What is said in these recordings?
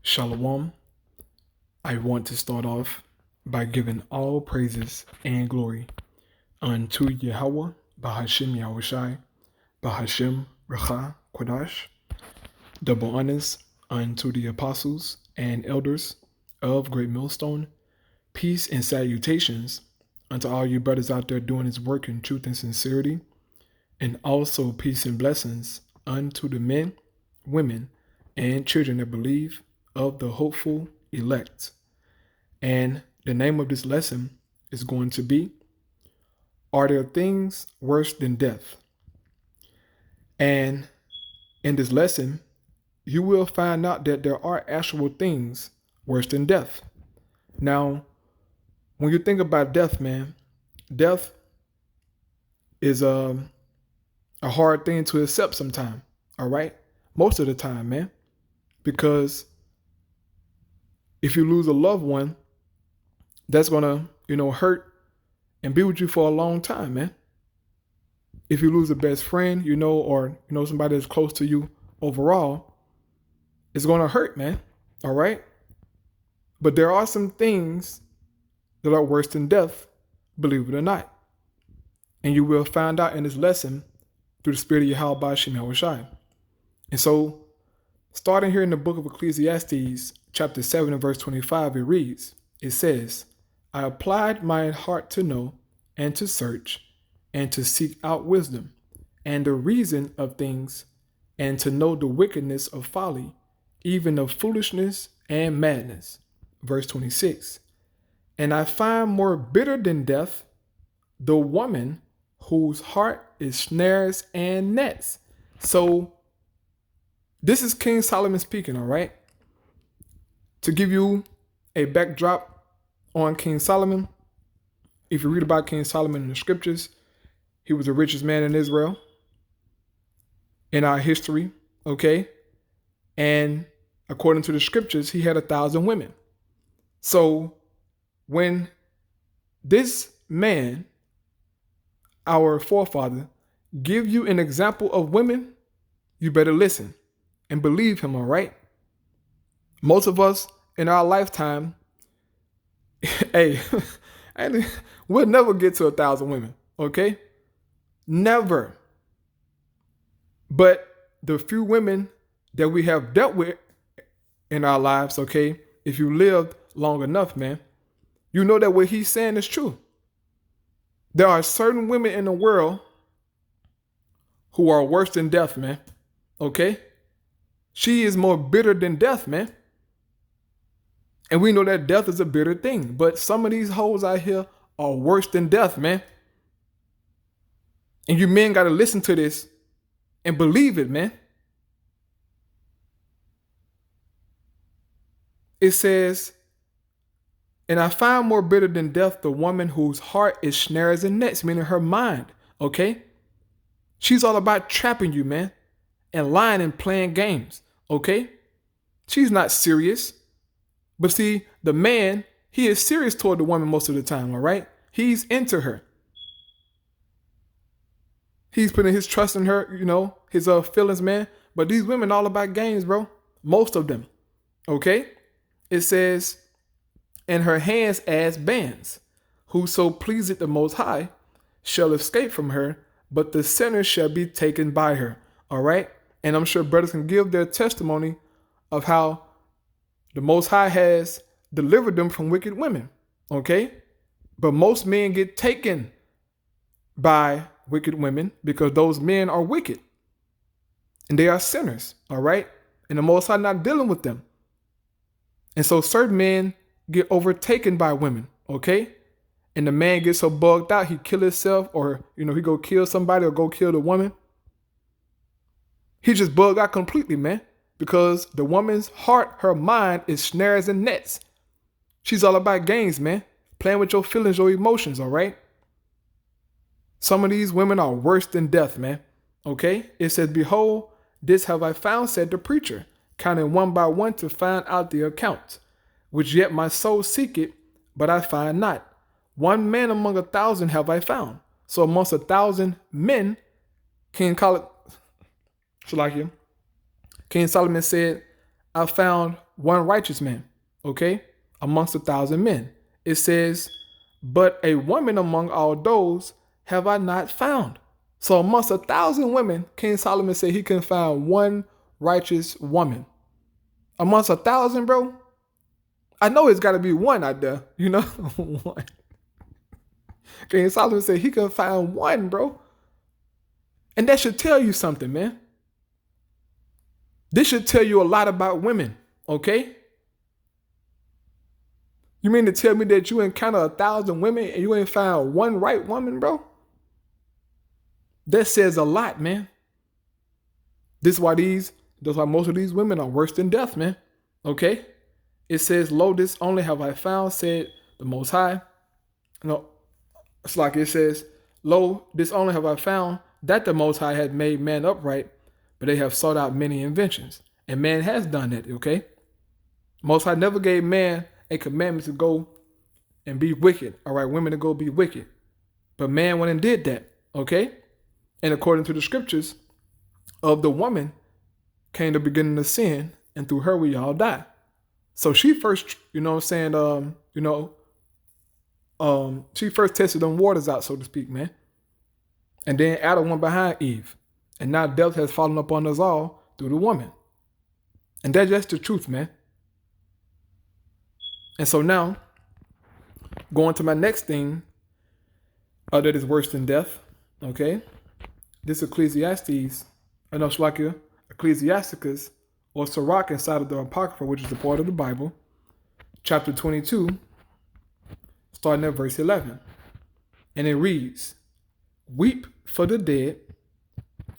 Shalom. I want to start off by giving all praises and glory unto Yahweh, Bahashim Yahushai, Bahashim Racha Kodash. Double honors unto the apostles and elders of Great Millstone. Peace and salutations unto all you brothers out there doing his work in truth and sincerity. And also peace and blessings unto the men, women, and children that believe of the hopeful elect. And the name of this lesson is going to be, Are there things worse than death? And in this lesson, you will find out that there are actual things worse than death. Now, when you think about death, man, death is a hard thing to accept sometimes, all right? Most of the time, man. Because if you lose a loved one, that's gonna, hurt and be with you for a long time, man. If you lose a best friend, or somebody that's close to you overall, it's gonna hurt, man. All right. But there are some things that are worse than death, believe it or not. And you will find out in this lesson through the spirit of Yahweh Bashim Yahushai. And so, starting here in the book of Ecclesiastes, chapter 7 and verse 25, it says, I applied my heart to know and to search and to seek out wisdom and the reason of things and to know the wickedness of folly, even of foolishness and madness. Verse 26, and I find more bitter than death the woman whose heart is snares and nets. So this is King Solomon speaking, all right? To give you a backdrop on King Solomon, if you read about King Solomon in the scriptures, he was the richest man in Israel in our history, okay? And according to the scriptures, he had 1,000 women. So when this man, our forefather, give you an example of women, you better listen and believe him, all right? Most of us in our lifetime, hey, we'll never get to 1,000 women, okay? Never. But the few women that we have dealt with in our lives, okay, if you lived long enough, man, you know that what he's saying is true. There are certain women in the world who are worse than death, man, okay? She is more bitter than death, man. And we know that death is a bitter thing. But some of these hoes out here are worse than death, man. And you men got to listen to this and believe it, man. It says, and I find more bitter than death the woman whose heart is snares and nets, meaning her mind, okay? She's all about trapping you, man, and lying and playing games, okay? She's not serious. But see, the man, he is serious toward the woman most of the time, all right? He's into her. He's putting his trust in her, his feelings, man. But these women all about games, bro. Most of them, okay? It says, and her hands as bands. Whoso pleaseth the Most High shall escape from her, but the sinner shall be taken by her, all right? And I'm sure brothers can give their testimony of how the Most High has delivered them from wicked women, okay? But most men get taken by wicked women because those men are wicked. And they are sinners, all right? And the Most High not dealing with them. And so certain men get overtaken by women, okay? And the man gets so bugged out, he kill himself or, he go kill somebody or go kill the woman. He just bugged out completely, man. Because the woman's heart, her mind is snares and nets. She's all about games, man. Playing with your feelings, your emotions, all right? Some of these women are worse than death, man. Okay? It says, behold, this have I found, said the preacher, counting one by one to find out the account, which yet my soul seeketh, but I find not. One man among 1,000 have I found. So amongst 1,000 men, King Solomon said, I found one righteous man, okay, amongst 1,000 men. It says, but a woman among all those have I not found. So amongst 1,000 women, King Solomon said he couldn't find one righteous woman. Amongst 1,000, bro, I know it's got to be one out there, one. King Solomon said he couldn't find one, bro. And that should tell you something, man. This should tell you a lot about women, okay? You mean to tell me that you encounter 1,000 women and you ain't found one right woman, bro? That says a lot, man. That's why most of these women are worse than death, man. Okay? It says, lo, this only have I found, said the Most High. No, it's like it says, lo, this only have I found, that the Most High had made man upright, but they have sought out many inventions. And man has done that, okay? Most High never gave man a commandment to go and be wicked. All right, women to go be wicked. But man went and did that, okay? And according to the scriptures, of the woman came the beginning of sin, and through her we all die. So she first, she first tested them waters out, so to speak, man. And then Adam went behind Eve. And now death has fallen upon us all through the woman. And that's just the truth, man. And so now, going to my next thing that is worse than death, okay? This Ecclesiasticus, or Sirach inside of the Apocrypha, which is a part of the Bible, chapter 22, starting at verse 11. And it reads, weep for the dead,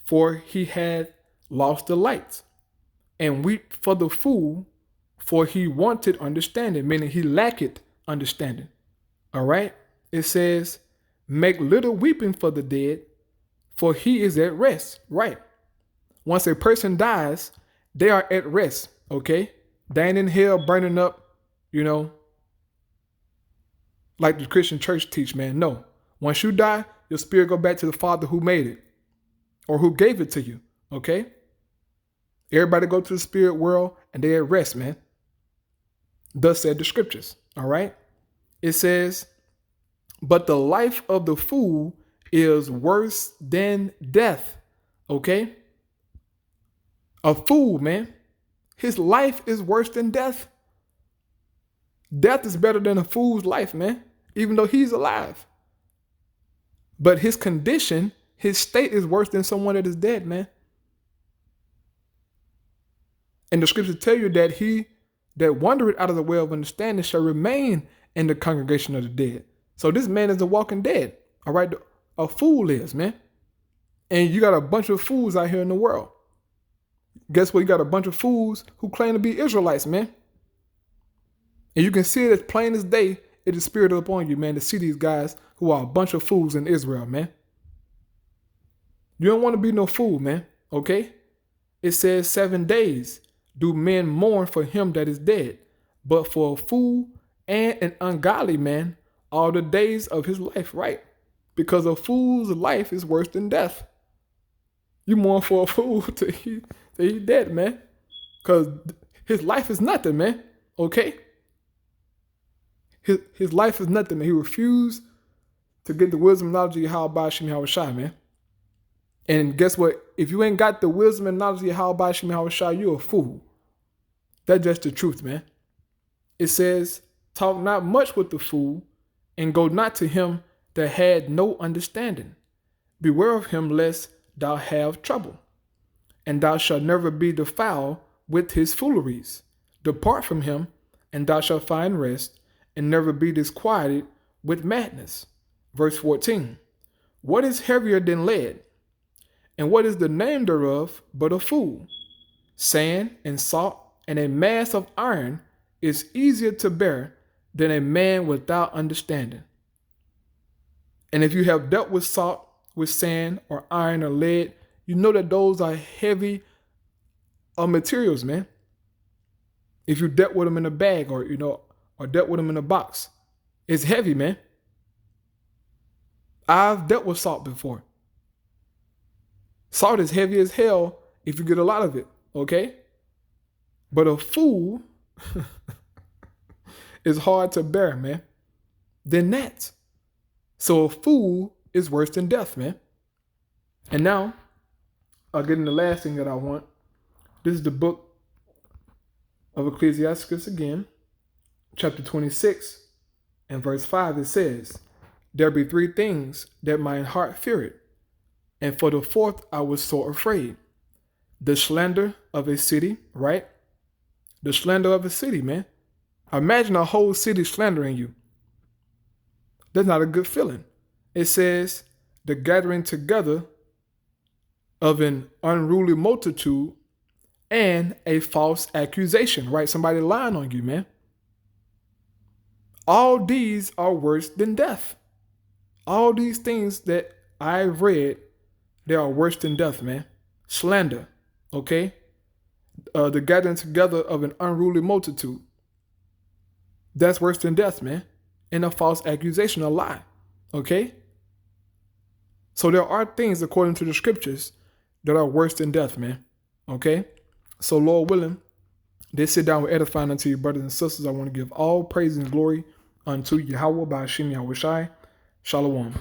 for he had lost the light, and weep for the fool, for he wanted understanding, meaning he lacked understanding. All right? It says, make little weeping for the dead, for he is at rest. Right. Once a person dies, they are at rest. Okay? They ain't in hell burning up, like the Christian church teach, man. No. Once you die, your spirit go back to the Father who made it or who gave it to you. Okay? Everybody go to the spirit world and they at rest, man. Thus said the scriptures. All right? It says, but the life of the fool is worse than death. Okay? A fool, man. His life is worse than death. Death is better than a fool's life, man, even though he's alive. But his condition, his state is worse than someone that is dead, man. And the scriptures tell you that he that wandereth out of the way of understanding shall remain in the congregation of the dead. So this man is the walking dead. All right? A fool is, man. And you got a bunch of fools out here in the world. Guess what? You got a bunch of fools who claim to be Israelites, man. And you can see it as plain as day. It is spirited upon you, man, to see these guys who are a bunch of fools in Israel, man. You don't want to be no fool, man. Okay? It says 7 days do men mourn for him that is dead, but for a fool and an ungodly man, all the days of his life, right? Because a fool's life is worse than death. You mourn for a fool till he's dead, man. Because his life is nothing, man. Okay? His life is nothing, man. He refused to get the wisdom and knowledge of Yahweh Shem Yahushua, man. And guess what? If you ain't got the wisdom and knowledge of Yahweh Shem Yahushua, you're a fool. That's just the truth, man. It says, talk not much with the fool, and go not to him that had no understanding. Beware of him, lest thou have trouble, and thou shalt never be defiled with his fooleries. Depart from him, and thou shalt find rest, and never be disquieted with madness. Verse 14. What is heavier than lead? And what is the name thereof but a fool? Sand and salt and a mass of iron is easier to bear than a man without understanding. And if you have dealt with salt, with sand or iron or lead, you know that those are heavy materials, man. If you dealt with them in a bag or dealt with them in a box, it's heavy, man. I've dealt with salt before. Salt is heavy as hell if you get a lot of it, okay? But a fool is hard to bear, man, than that. So a fool is worse than death, man. And now I'll get in the last thing that I want. This is the book of Ecclesiastes again, chapter 26 and verse 5. It says, there be three things that mine heart feared, and for the fourth I was so afraid. The slander of a city, right? The slander of a city, man. Imagine a whole city slandering you. That's not a good feeling. It says the gathering together of an unruly multitude and a false accusation, right? Somebody lying on you, man. All these are worse than death. All these things that I've read, they are worse than death, man. Slander, okay? The gathering together of an unruly multitude. That's worse than death, man. And a false accusation, a lie, okay? So there are things, according to the scriptures, that are worse than death, man, okay? So Lord willing, they sit down with edifying unto you, brothers and sisters. I want to give all praise and glory unto Yahweh by Hashem Yahushai. Shalom.